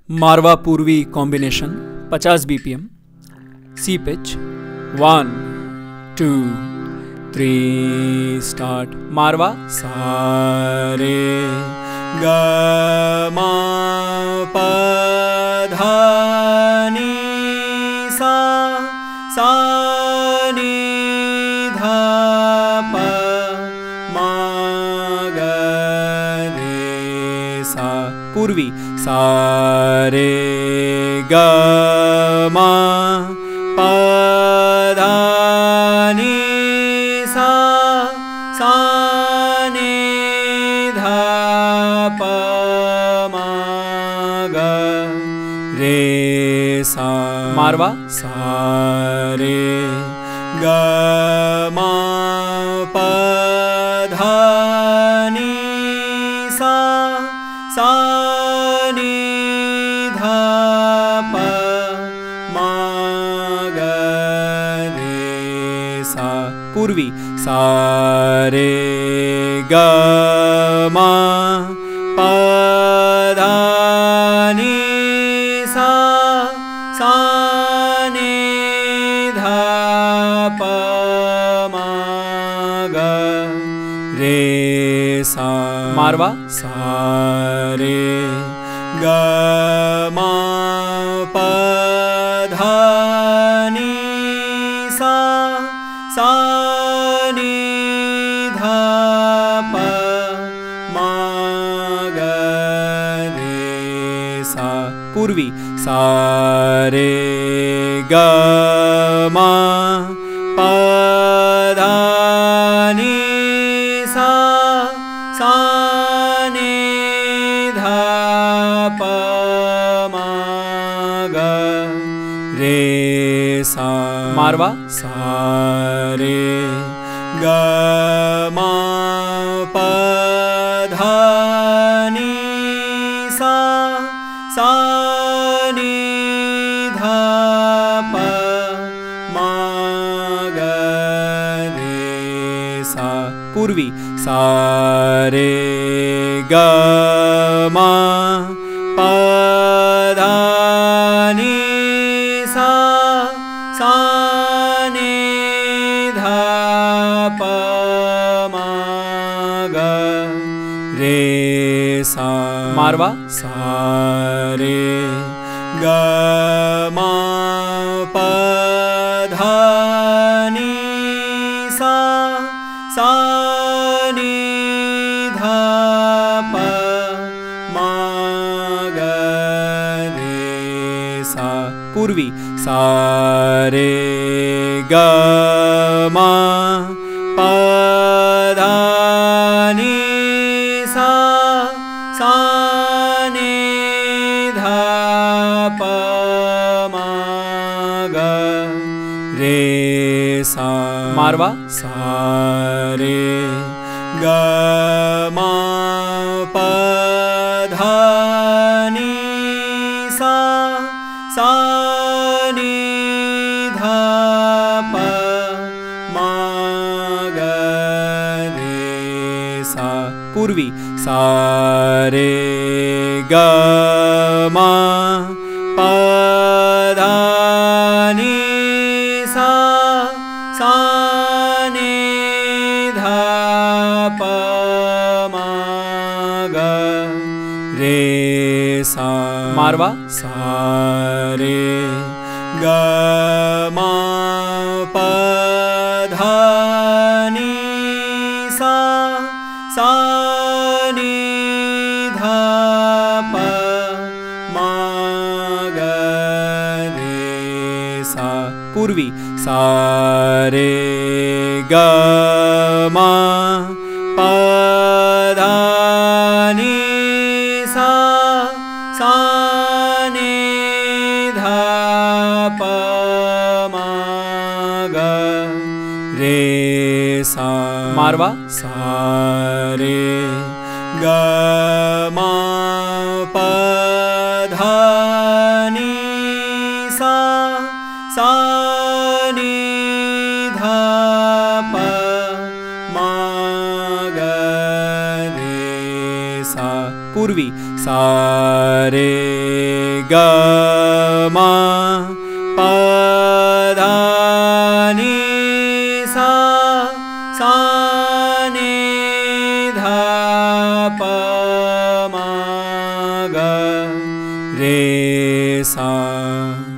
मारवा पूर्वी combination 50 BPM, सी pitch 1 2 3 start. मारवा सारे ग मा प धा नी सा सा नी धा प मा ग रे सा। पूर्वी सारे ग मा प धा नी सा सा नी धा प मा ग रे सा। मारवा सारे ग मा प धा नी सा सा नी धा प मा ग रे सा। पूर्वी सारे ग मा प धा नी सा सा नी धा प मा ग रे सा। मारवा सारे ग मा प धा नी सा सा नी धा प मा ग रे सा। पूर्वी सारे ग मा प धा नी सा सा नी धा प मा ग रे सा। मारवा सारे ग मा प धा नी सा सा नी धा प मा ग रे सा। पूर्वी सारे ग मा प धा नी सा सा नी धा प मा ग रे सा। मारवा सारे ग मा प धा नी सा सा नी धा प मा ग रे सा। पूर्वी सारे ग मा प धा नी सा सा नी धा प मा ग रे सा। मारवा सारे ग मा प धा नी सा सा नी धा प मा ग रे सा। पूर्वी सारे ग मा प धा नी सा सा नी धा प मा ग रे सा। मारवा सारे ग मा प धा नी सा सा नी धा प मा ग रे सा। पूर्वी सारे ग मा प धा नी सा सा नी धा प मा ग रे सा। मारवा सारे ग मा प धा नी सा सा नी धा प मा ग रे सा। पूर्वी सारे ग म प ध नि सा सा नि ध प म ग रे सा।